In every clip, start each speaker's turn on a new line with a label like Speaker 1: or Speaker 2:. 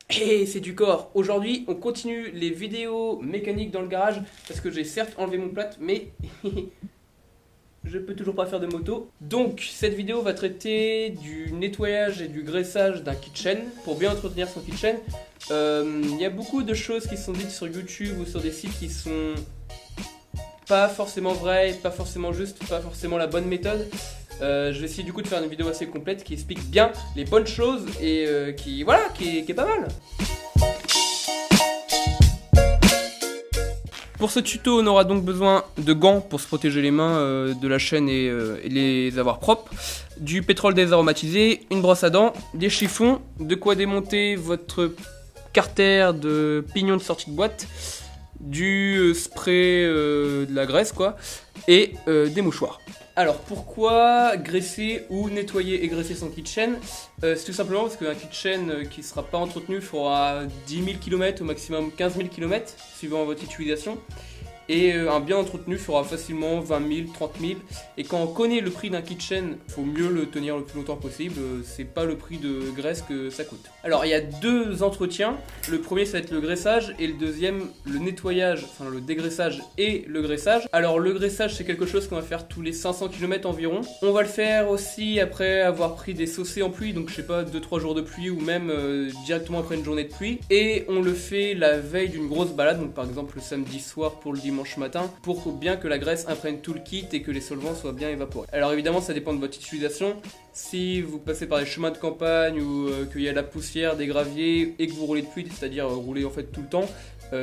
Speaker 1: Et c'est du corps. Aujourd'hui, on continue les vidéos mécaniques dans le garage parce que j'ai certes enlevé mon plâtre, mais je peux toujours pas faire de moto. Donc, cette vidéo va traiter du nettoyage et du graissage d'un kitchen pour bien entretenir son kitchen. Il y a beaucoup de choses qui sont dites sur YouTube ou sur des sites qui sont pas forcément vraies, pas forcément justes, pas forcément la bonne méthode. Je vais essayer du coup de faire une vidéo assez complète qui explique bien les bonnes choses et qui est pas mal. Pour ce tuto, on aura donc besoin de gants pour se protéger les mains de la chaîne et les avoir propres, du pétrole désaromatisé, une brosse à dents, des chiffons, de quoi démonter votre carter de pignon de sortie de boîte, du spray de la graisse quoi, et des mouchoirs. Alors pourquoi graisser ou nettoyer et graisser son kitchen? C'est tout simplement parce qu'un kitchen qui ne sera pas entretenu fera 10 000 km au maximum 15 000 km suivant votre utilisation. Et un bien entretenu fera facilement 20 000, 30 000. Et quand on connaît le prix d'un kitchen, il faut mieux le tenir le plus longtemps possible. C'est pas le prix de graisse que ça coûte. Alors il y a deux entretiens. Le premier ça va être le graissage et le deuxième le nettoyage, enfin le dégraissage et le graissage. Alors le graissage c'est quelque chose qu'on va faire tous les 500 km environ. On va le faire aussi après avoir pris des saucés en pluie, donc je sais pas 2-3 jours de pluie ou même directement après une journée de pluie. Et on le fait la veille d'une grosse balade, donc par exemple le samedi soir pour le dimanche matin, pour bien que la graisse imprègne tout le kit et que les solvants soient bien évaporés. Alors évidemment ça dépend de votre utilisation. Si vous passez par des chemins de campagne ou qu'il y a de la poussière, des graviers et que vous roulez de pluie, c'est-à-dire rouler en fait tout le temps,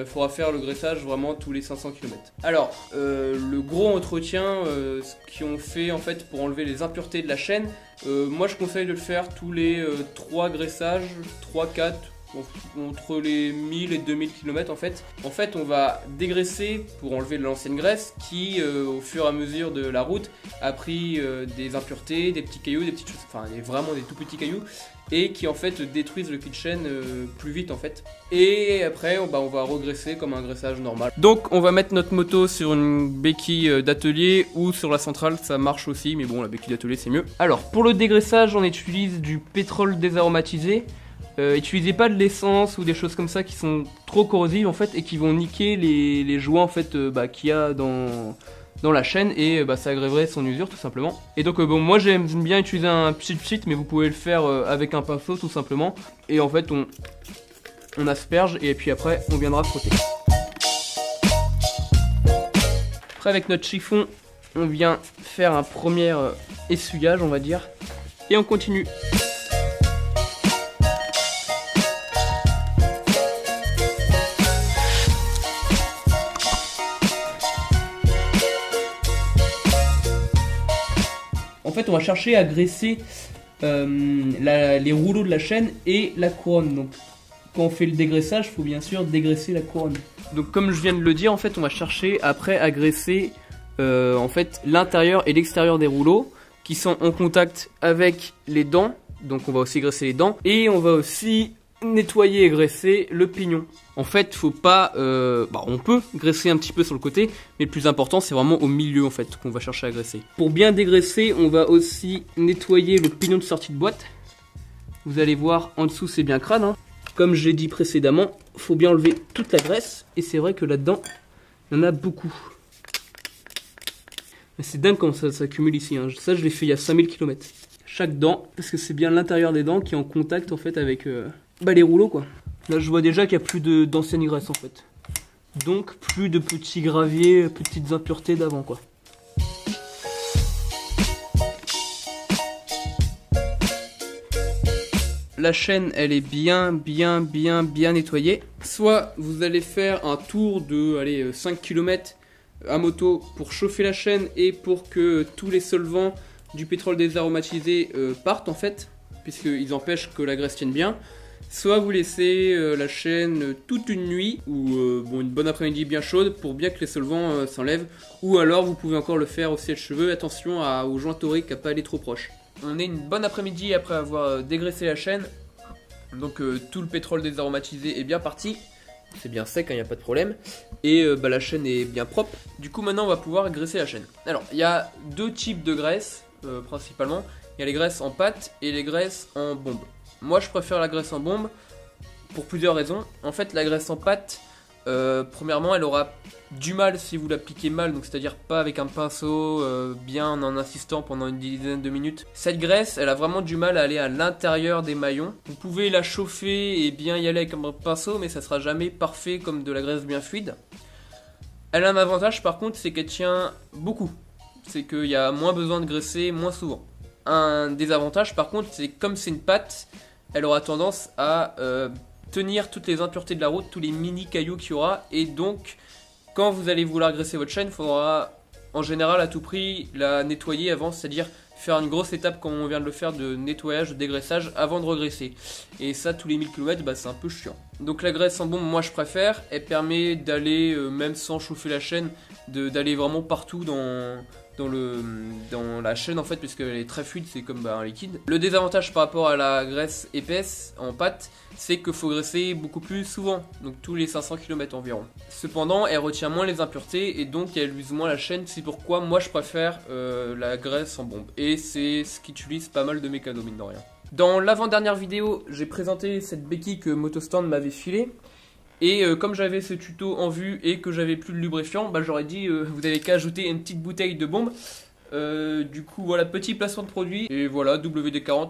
Speaker 1: faudra faire le graissage vraiment tous les 500 km. Alors le gros entretien ce qu'on fait en fait pour enlever les impuretés de la chaîne, moi je conseille de le faire tous les 3 graissages, 3-4 entre les 1000 et 2000 km en fait. En fait on va dégraisser pour enlever de l'ancienne graisse qui au fur et à mesure de la route a pris des impuretés, des petits cailloux, des petites choses, enfin vraiment des tout petits cailloux et qui en fait détruisent le kitchen plus vite en fait. Et après on va regraisser comme un graissage normal. Donc on va mettre notre moto sur une béquille d'atelier ou sur la centrale, ça marche aussi, mais bon la béquille d'atelier c'est mieux. Alors pour le dégraissage on utilise du pétrole désaromatisé. Utilisez pas de l'essence ou des choses comme ça qui sont trop corrosives en fait et qui vont niquer les joints en fait qu'il y a dans la chaîne et ça aggraverait son usure tout simplement. Et donc bon moi j'aime bien utiliser un pchit mais vous pouvez le faire avec un pinceau tout simplement. Et en fait on asperge et puis après on viendra frotter. Après avec notre chiffon on vient faire un premier essuyage on va dire et on continue. En fait, on va chercher à graisser les rouleaux de la chaîne et la couronne. Donc, quand on fait le dégraissage, il faut bien sûr dégraisser la couronne. Donc, comme je viens de le dire, en fait, on va chercher après à graisser en fait l'intérieur et l'extérieur des rouleaux qui sont en contact avec les dents. Donc, on va aussi graisser les dents et on va aussi nettoyer et graisser le pignon. En fait, faut pas, on peut graisser un petit peu sur le côté, mais le plus important c'est vraiment au milieu en fait qu'on va chercher à graisser. Pour bien dégraisser, on va aussi nettoyer le pignon de sortie de boîte. Vous allez voir en dessous c'est bien crade, hein. Comme j'ai dit précédemment, faut bien enlever toute la graisse et c'est vrai que là-dedans, il y en a beaucoup. C'est dingue comment ça s'accumule ici, hein. Ça je l'ai fait il y a 5000 km. Chaque dent, parce que c'est bien l'intérieur des dents qui est en contact en fait avec les rouleaux quoi. Là je vois déjà qu'il n'y a plus d'ancienne graisse en fait. Donc plus de petits graviers, petites impuretés d'avant quoi. La chaîne elle est bien nettoyée. Soit vous allez faire un tour de 5 km à moto pour chauffer la chaîne et pour que tous les solvants du pétrole désaromatisé partent en fait, puisqu'ils empêchent que la graisse tienne bien. Soit vous laissez la chaîne toute une nuit ou une bonne après-midi bien chaude pour bien que les solvants s'enlèvent. Ou alors vous pouvez encore le faire au sèche-cheveux. Attention aux joints toriques à pas aller trop proche. On est une bonne après-midi après avoir dégraissé la chaîne. Donc tout le pétrole désaromatisé est bien parti. C'est bien sec, il n'y a pas de problème. Et la chaîne est bien propre. Du coup maintenant on va pouvoir graisser la chaîne. Alors il y a deux types de graisse principalement. Il y a les graisses en pâte et les graisses en bombe. Moi je préfère la graisse en bombe pour plusieurs raisons. En fait, la graisse en pâte, premièrement, elle aura du mal si vous l'appliquez mal, donc c'est-à-dire pas avec un pinceau, bien en insistant pendant une dizaine de minutes. Cette graisse, elle a vraiment du mal à aller à l'intérieur des maillons. Vous pouvez la chauffer et bien y aller avec un pinceau, mais ça sera jamais parfait comme de la graisse bien fluide. Elle a un avantage par contre, c'est qu'elle tient beaucoup. C'est qu'il y a moins besoin de graisser moins souvent. Un désavantage par contre, c'est comme c'est une pâte, elle aura tendance à tenir toutes les impuretés de la route, tous les mini cailloux qu'il y aura, et donc quand vous allez vouloir graisser votre chaîne, il faudra en général à tout prix la nettoyer avant, c'est-à-dire faire une grosse étape comme on vient de le faire de nettoyage, de dégraissage avant de regraisser. Et ça, tous les 1000 km, bah, c'est un peu chiant. Donc la graisse en bombe, moi je préfère, elle permet d'aller, même sans chauffer la chaîne, d'aller vraiment partout dans la chaîne en fait, puisqu'elle est très fluide, c'est comme un liquide. Le désavantage par rapport à la graisse épaisse en pâte, c'est qu'il faut graisser beaucoup plus souvent, donc tous les 500 km environ. Cependant, elle retient moins les impuretés et donc elle use moins la chaîne, c'est pourquoi moi je préfère la graisse en bombe. Et c'est ce qu'utilise pas mal de mes cadeaux, mine de rien. Dans l'avant-dernière vidéo, j'ai présenté cette béquille que Motostand m'avait filée. Et comme j'avais ce tuto en vue et que j'avais plus de lubrifiant, bah, j'aurais dit vous avez qu'à ajouter une petite bouteille de bombe. Du coup voilà, petit placement de produit. Et voilà, WD-40,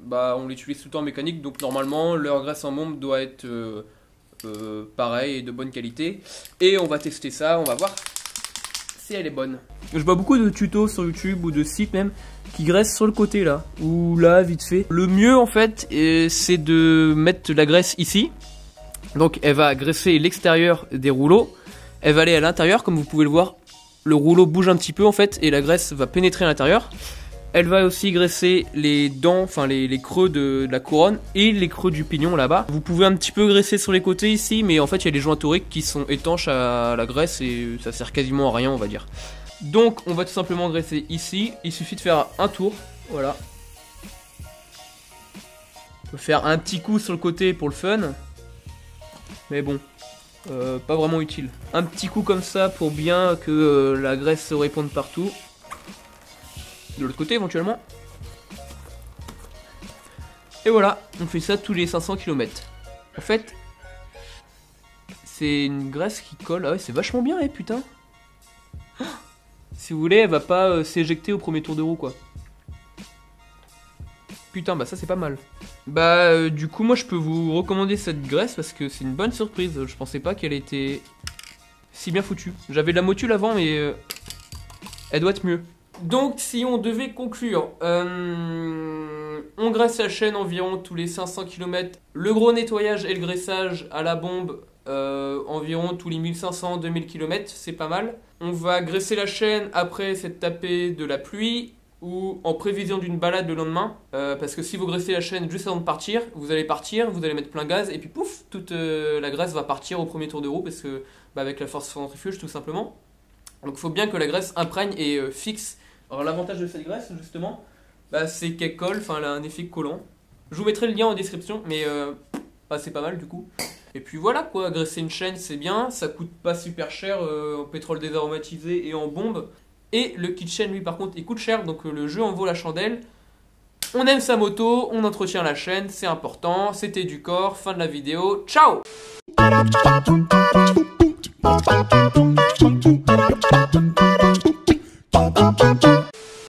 Speaker 1: bah, on l'utilise tout le temps en mécanique. Donc normalement leur graisse en bombe doit être pareil et de bonne qualité. Et on va tester ça, on va voir si elle est bonne. Je vois beaucoup de tutos sur YouTube ou de sites même qui graissent sur le côté là, ou là vite fait. Le mieux en fait c'est de mettre la graisse ici. Donc elle va graisser l'extérieur des rouleaux, elle va aller à l'intérieur, comme vous pouvez le voir, le rouleau bouge un petit peu en fait, et la graisse va pénétrer à l'intérieur. Elle va aussi graisser les dents, enfin les creux de la couronne et les creux du pignon là-bas. Vous pouvez un petit peu graisser sur les côtés ici, mais en fait il y a des joints toriques qui sont étanches à la graisse et ça sert quasiment à rien on va dire. Donc on va tout simplement graisser ici, il suffit de faire un tour, voilà. On peut faire un petit coup sur le côté pour le fun. Mais bon, pas vraiment utile. Un petit coup comme ça pour bien que la graisse se répande partout. De l'autre côté éventuellement. Et voilà, on fait ça tous les 500 km. En fait, c'est une graisse qui colle. Ah ouais, c'est vachement bien, putain. Si vous voulez, elle va pas s'éjecter au premier tour de roue, quoi. Putain, bah ça c'est pas mal. Bah du coup moi je peux vous recommander cette graisse parce que c'est une bonne surprise. Je pensais pas qu'elle était si bien foutue. J'avais de la motule avant mais elle doit être mieux. Donc si on devait conclure, on graisse la chaîne environ tous les 500 km. Le gros nettoyage et le graissage à la bombe environ tous les 1500-2000 km, c'est pas mal. On va graisser la chaîne après s'être tapé de la pluie ou en prévision d'une balade le lendemain, parce que si vous graissez la chaîne juste avant de partir, vous allez mettre plein gaz et puis pouf, toute la graisse va partir au premier tour de roue parce que bah, avec la force centrifuge tout simplement. Donc il faut bien que la graisse imprègne et fixe. Alors l'avantage de cette graisse justement, bah, c'est qu'elle colle, enfin elle a un effet collant. Je vous mettrai le lien en description, mais bah, c'est pas mal du coup. Et puis voilà quoi, graisser une chaîne c'est bien, ça coûte pas super cher en pétrole désaromatisé et en bombe. Et le kit chaîne lui par contre il coûte cher, donc le jeu en vaut la chandelle. On aime sa moto, on entretient la chaîne, c'est important. C'était du corps, fin de la vidéo, ciao.